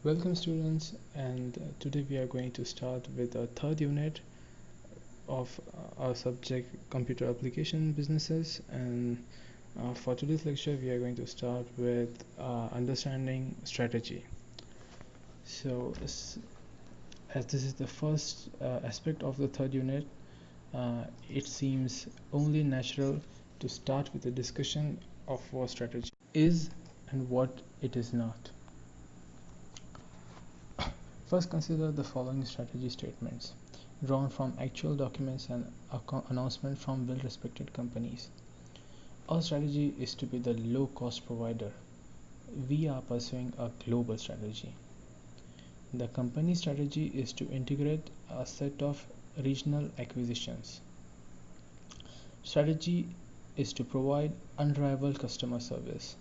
Welcome students, and today we are going to start with the third unit of our subject computer application businesses. And for today's lecture we are going to start with understanding strategy. So as this is the first aspect of the third unit, it seems only natural to start with a discussion of what strategy is and what it is not. First, consider the following strategy statements drawn from actual documents and announcements from well-respected companies. Our strategy is to be the low-cost provider. We are pursuing a global strategy. The company strategy is to integrate a set of regional acquisitions. Strategy is to provide unrivaled customer service.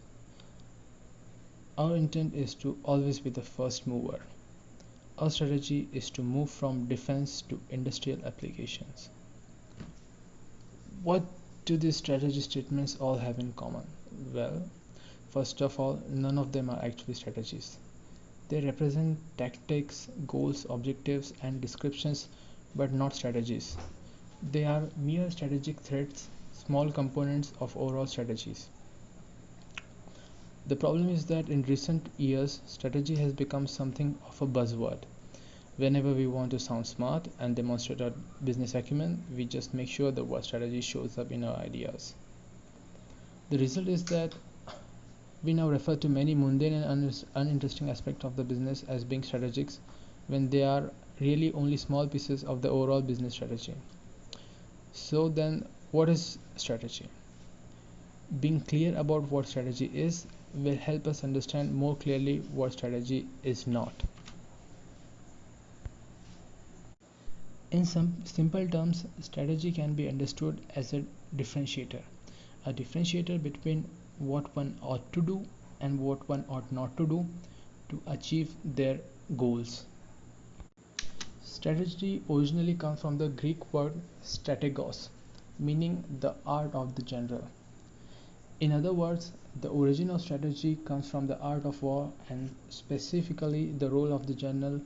Our intent is to always be the first mover. Our strategy is to move from defense to industrial applications. What do these strategy statements all have in common? Well, first of all, none of them are actually strategies. They represent tactics, goals, objectives, and descriptions, but not strategies. They are mere strategic threads, small components of overall strategies. The problem is that in recent years, strategy has become something of a buzzword. Whenever we want to sound smart and demonstrate our business acumen, we just make sure the word strategy shows up in our ideas. The result is that we now refer to many mundane and uninteresting aspects of the business as being strategics, when they are really only small pieces of the overall business strategy. So then, what is strategy? Being clear about what strategy is will help us understand more clearly what strategy is not. In some simple terms, strategy can be understood as a differentiator between what one ought to do and what one ought not to do to achieve their goals. Strategy originally comes from the Greek word strategos, meaning the art of the general. In other words, the origin of strategy comes from the art of war, and specifically the role of the general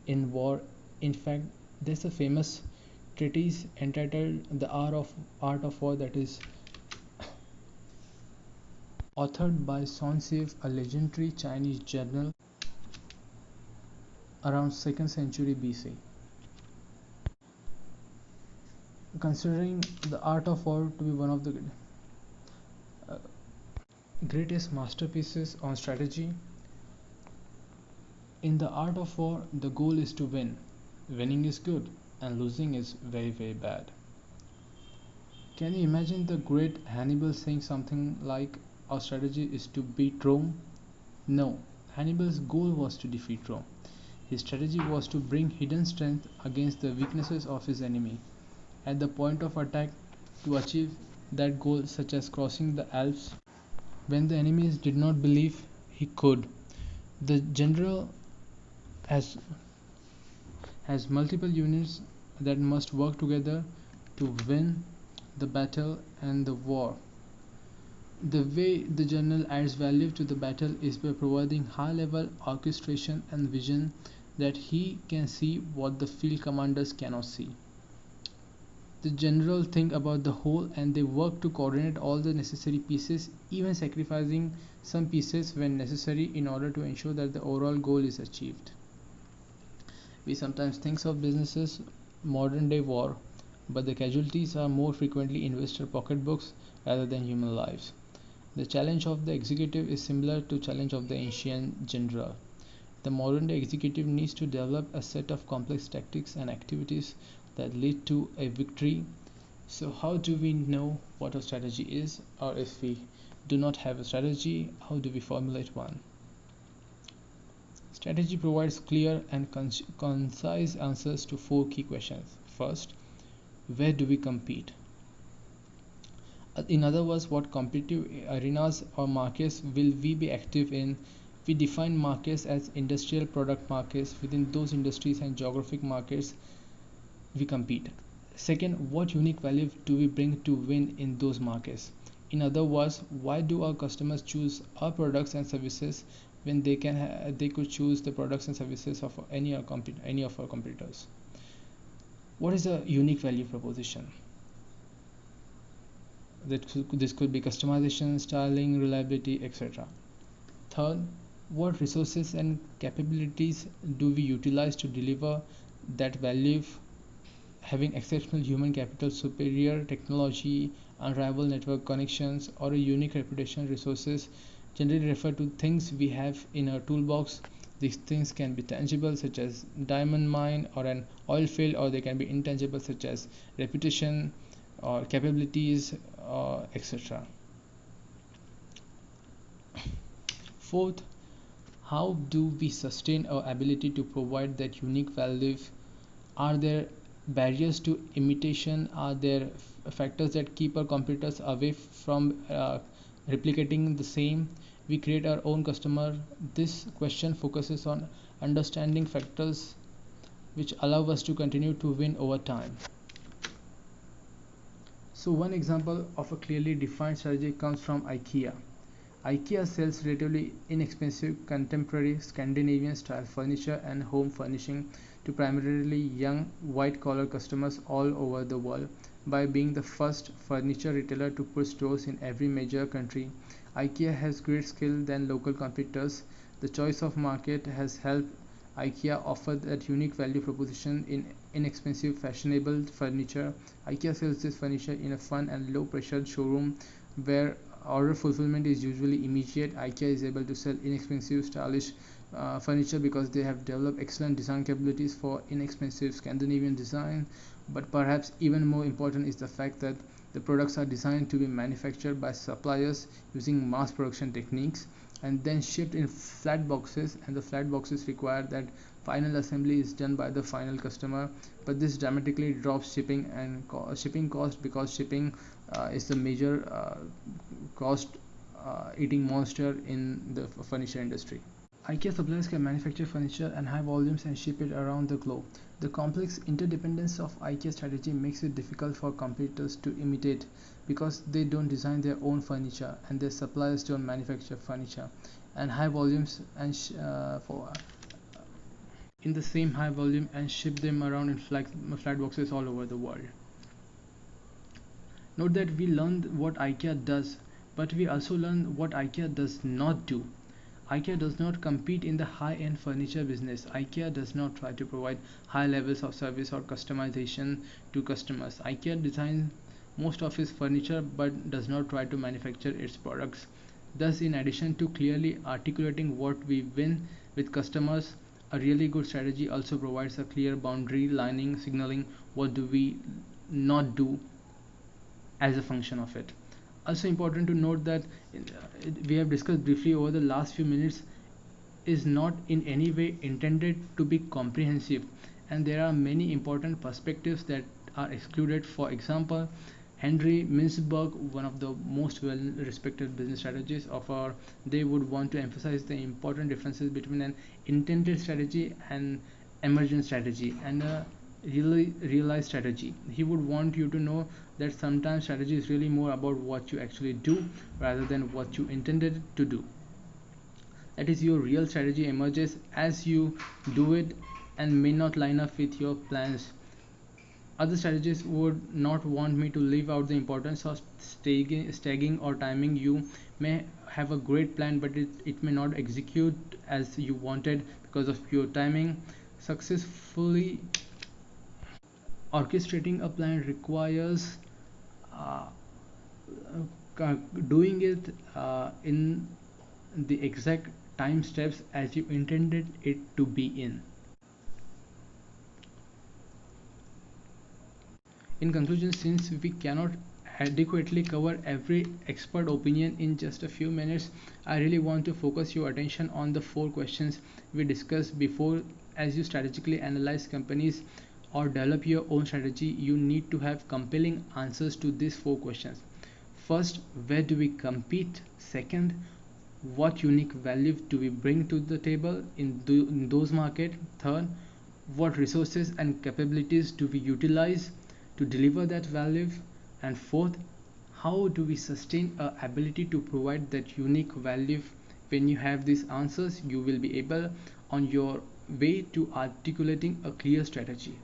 in war. In fact, there's a famous treatise entitled The Art of War that is authored by Sun Tzu, a legendary Chinese general around 2nd century BC. Considering the art of war to be one of the greatest masterpieces on strategy, in the art of war, the goal is to win. Winning is good and losing is very, very bad. Can you imagine the great Hannibal saying something like, "Our strategy is to beat Rome"? No, Hannibal's goal was to defeat Rome. His strategy was to bring hidden strength against the weaknesses of his enemy at the point of attack to achieve that goal, such as crossing the Alps when the enemies did not believe he could. The general has multiple units that must work together to win the battle and the war. The way the general adds value to the battle is by providing high level orchestration and vision that he can see what the field commanders cannot see. The general think about the whole and they work to coordinate all the necessary pieces, even sacrificing some pieces when necessary in order to ensure that the overall goal is achieved. We sometimes think of businesses modern day war, but the casualties are more frequently investor pocketbooks rather than human lives. The challenge of the executive is similar to challenge of the ancient general. The modern day executive needs to develop a set of complex tactics and activities that lead to a victory. So how do we know what a strategy is, or if we do not have a strategy, how do we formulate one? Strategy provides clear and concise answers to 4 key questions. First, where do we compete? In other words, what competitive arenas or markets will we be active in? We define markets as industrial product markets. Within those industries and geographic markets we compete. Second, what unique value do we bring to win in those markets? In other words, why do our customers choose our products and services when they could choose the products and services of any of our competitors. What is a unique value proposition? This could be customization, styling, reliability, etc. Third, what resources and capabilities do we utilize to deliver that value? Having exceptional human capital, superior technology, unrivaled network connections, or a unique reputation. Resources generally refer to things we have in our toolbox. These things can be tangible, such as diamond mine or an oil field, or they can be intangible, such as reputation or capabilities, etc. Fourth, how do we sustain our ability to provide that unique value? Are there barriers to imitation? Are there factors that keep our competitors away from replicating the same? We create our own customer. This question focuses on understanding factors which allow us to continue to win over time. So one example of a clearly defined strategy comes from IKEA. IKEA sells relatively inexpensive contemporary Scandinavian style furniture and home furnishing to primarily young white collar customers all over the world. By being the first furniture retailer to put stores in every major country, IKEA has greater skill than local competitors. The choice of market has helped IKEA offer that unique value proposition in inexpensive fashionable furniture. IKEA sells this furniture in a fun and low pressure showroom where order fulfillment is usually immediate. IKEA is able to sell inexpensive, stylish furniture because they have developed excellent design capabilities for inexpensive Scandinavian design. But perhaps even more important is the fact that the products are designed to be manufactured by suppliers using mass production techniques and then shipped in flat boxes, and the flat boxes require that final assembly is done by the final customer. But this dramatically drops shipping and shipping cost, because shipping is the major cost eating monster in the furniture industry. IKEA suppliers can manufacture furniture in high volumes and ship it around the globe. The complex interdependence of IKEA strategy makes it difficult for competitors to imitate, because they don't design their own furniture and their suppliers don't manufacture furniture and high volumes and in the same high volume and ship them around in flat boxes all over the world. Note that we learned what IKEA does, but we also learned what IKEA does not do. IKEA does not compete in the high-end furniture business. IKEA does not try to provide high levels of service or customization to customers. IKEA designs most of its furniture but does not try to manufacture its products. Thus, in addition to clearly articulating what we win with customers, a really good strategy also provides a clear boundary lining, signaling what do we not do as a function of it. Also important to note that we have discussed briefly over the last few minutes is not in any way intended to be comprehensive, and there are many important perspectives that are excluded. For example, Henry Mintzberg, one of the most well respected business strategists of our day, would want to emphasize the important differences between an intended strategy and emergent strategy and a really realized strategy. He would want you to know that sometimes strategy is really more about what you actually do rather than what you intended to do. That is, your real strategy emerges as you do it and may not line up with your plans. Other strategists would not want me to leave out the importance of staging or timing. You may have a great plan, but it may not execute as you wanted because of your timing. Successfully orchestrating a plan requires uh, doing it in the exact time steps as you intended it to be in. In conclusion, since we cannot adequately cover every expert opinion in just a few minutes, I really want to focus your attention on the 4 questions we discussed before. As you strategically analyze companies or develop your own strategy, you need to have compelling answers to these 4 questions. First, where do we compete? Second, what unique value do we bring to the table in those markets? Third, what resources and capabilities do we utilize to deliver that value? And fourth, how do we sustain our ability to provide that unique value When you have these answers, you will be able on your way to articulating a clear strategy.